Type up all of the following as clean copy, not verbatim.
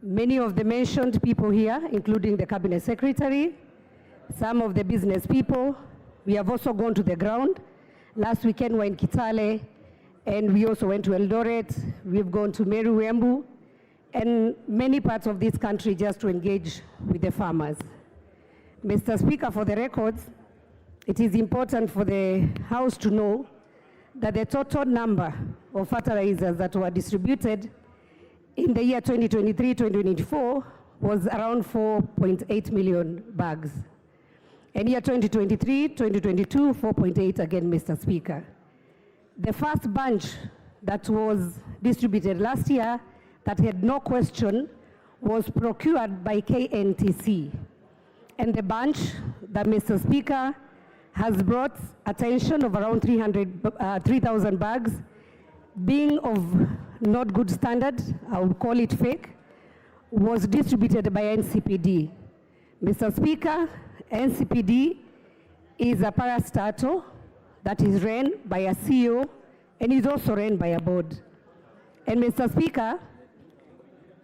many of the mentioned people here, including the Cabinet Secretary, some of the business people. We have also gone to the ground. Last weekend we were in Kitale, and we also went to Eldoret. We've gone to Meru, Embu, and many parts of this country just to engage with the farmers. Mr. Speaker, for the records, it is important for the House to know that the total number of fertilizers that were distributed in the year 2023-2024 was around 4.8 million bags. And year 2023-2022, 4.8 again, Mr. Speaker. The first bunch that was distributed last year that had no question was procured by KNTC. And the bunch that Mr. Speaker has brought attention of around 3,000 bags, being of not good standard, I would call it fake, was distributed by NCPD. Mr. Speaker, NCPD is a parastatal that is run by a CEO and is also run by a board. And Mr. Speaker,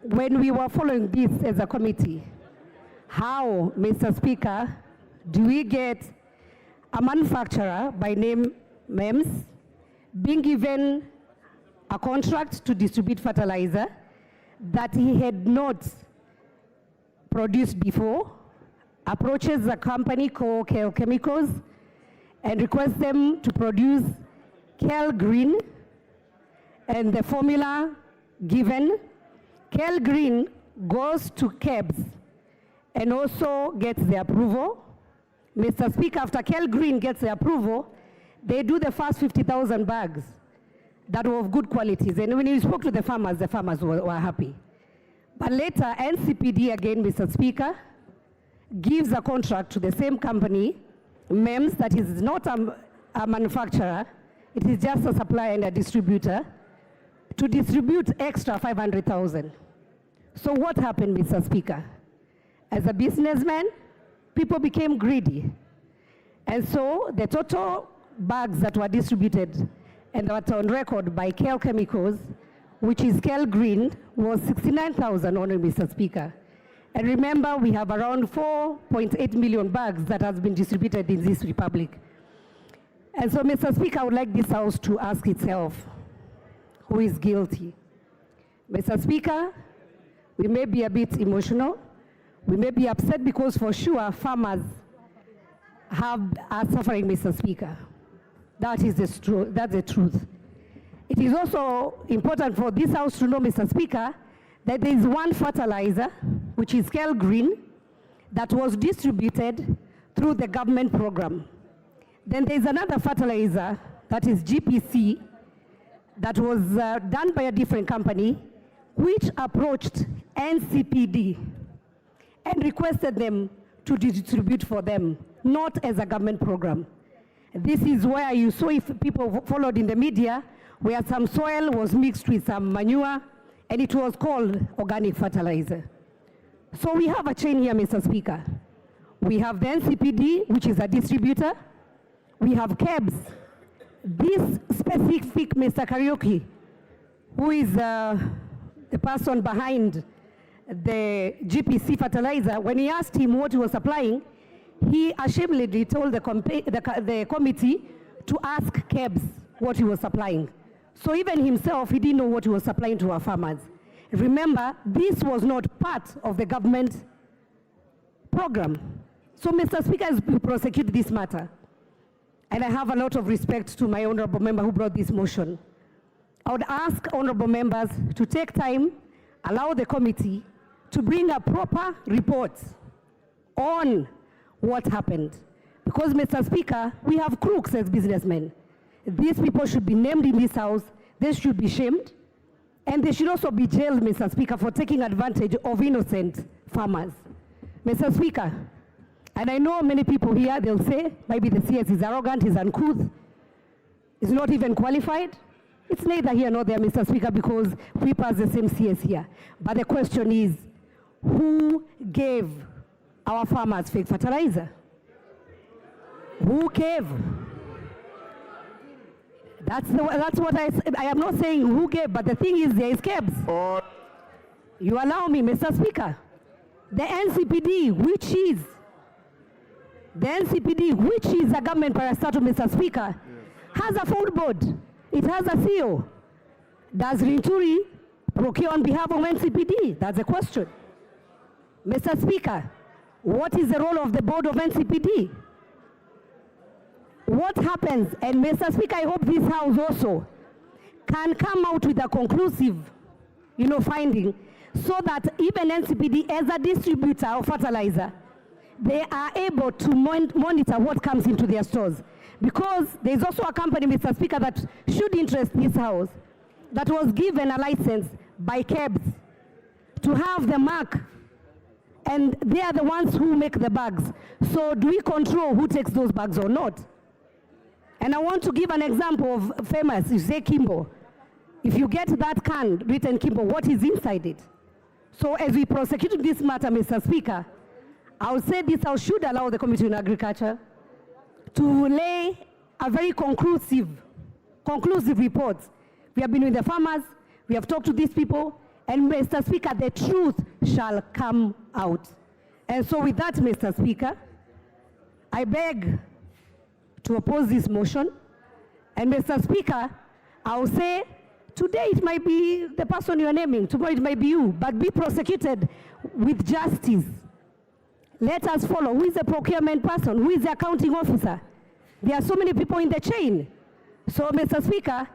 when we were following this as a committee, how, Mr. Speaker, do we get a manufacturer by name MEMS being given a contract to distribute fertilizer that he had not produced before, approaches a company called KL Chemicals and requests them to produce KL Green, and the formula given, KL Green goes to KEBS and also gets the approval. Mr. Speaker, after KL Green gets the approval, they do the first 50,000 bags that were of good qualities. And when you spoke to the farmers were happy. But later, NCPD again, Mr. Speaker, gives a contract to the same company, MEMS, that is not a manufacturer, it is just a supplier and a distributor, to distribute extra 500,000. So what happened, Mr. Speaker? As a businessman, people became greedy. And so the total bags that were distributed and that were on record by KL Chemicals, which is KL Green, was 69,000 only, Mr. Speaker. And remember, we have around 4.8 million bags that has been distributed in this republic. And so, Mr. Speaker, I would like this House to ask itself, who is guilty? Mr. Speaker, we may be a bit emotional. We may be upset because for sure farmers are suffering, Mr. Speaker. That's the truth. It is also important for this House to know, Mr. Speaker, that there is one fertilizer, which is KL Green, that was distributed through the government program. Then there is another fertilizer, that is GPC, that was done by a different company, which approached NCPD and requested them to distribute for them, not as a government program. This is where you saw, if people followed in the media, where some soil was mixed with some manure, and it was called organic fertilizer. So we have a chain here, Mr. Speaker. We have the NCPD, which is a distributor. We have KEBS. This specific Mr. Karaoke, who is the person behind the GPC fertilizer, when he asked him what he was supplying, he ashamedly told the committee to ask KEBS what he was supplying. So even himself, he didn't know what he was supplying to our farmers. Remember, this was not part of the government program. So, Mr. Speaker, as we prosecute this matter, and I have a lot of respect to my honorable member who brought this motion, I would ask honorable members to take time, allow the committee to bring a proper report on what happened. Because, Mr. Speaker, we have crooks as businessmen. These people should be named in this House, they should be shamed, and they should also be jailed, Mr. Speaker, for taking advantage of innocent farmers. Mr. Speaker, and I know many people here, they'll say, maybe the CS is arrogant, he's uncouth, he's not even qualified. It's neither here nor there, Mr. Speaker, because we pass the same CS here. But the question is, who gave our farmers fake fertilizer? Who gave? That's what I am not saying who gave, but the thing is there is KEBS. You allow me, Mr. Speaker. The NCPD, which is a government parastatal, Mr. Speaker, has a full board. It has a CEO. Does Linturi procure on behalf of NCPD? That's a question. Mr. Speaker, what is the role of the board of NCPD? What happens, and Mr. Speaker, I hope this House also can come out with a conclusive, finding, so that even NCPD, as a distributor of fertilizer, they are able to monitor what comes into their stores. Because there's also a company, Mr. Speaker, that should interest this House, that was given a license by KEBS to have the mark, and they are the ones who make the bags. So do we control who takes those bags or not? And I want to give an example of famous, you say Kimbo. If you get that can written Kimbo, what is inside it? So as we prosecute this matter, Mr. Speaker, I would say this House should allow the Committee on Agriculture to lay a very conclusive report. We have been with the farmers, we have talked to these people, and Mr. Speaker, the truth shall come out. And so with that, Mr. Speaker, I beg to oppose this motion. And Mr. Speaker, I will say, today it might be the person you are naming, tomorrow it might be you, but be prosecuted with justice. Let us follow. Who is the procurement person? Who is the accounting officer? There are so many people in the chain. So, Mr. Speaker,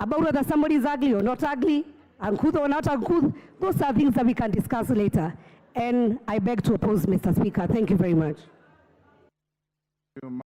about whether somebody is ugly or not ugly, uncouth or not uncouth, those are things that we can discuss later. And I beg to oppose, Mr. Speaker. Thank you very much.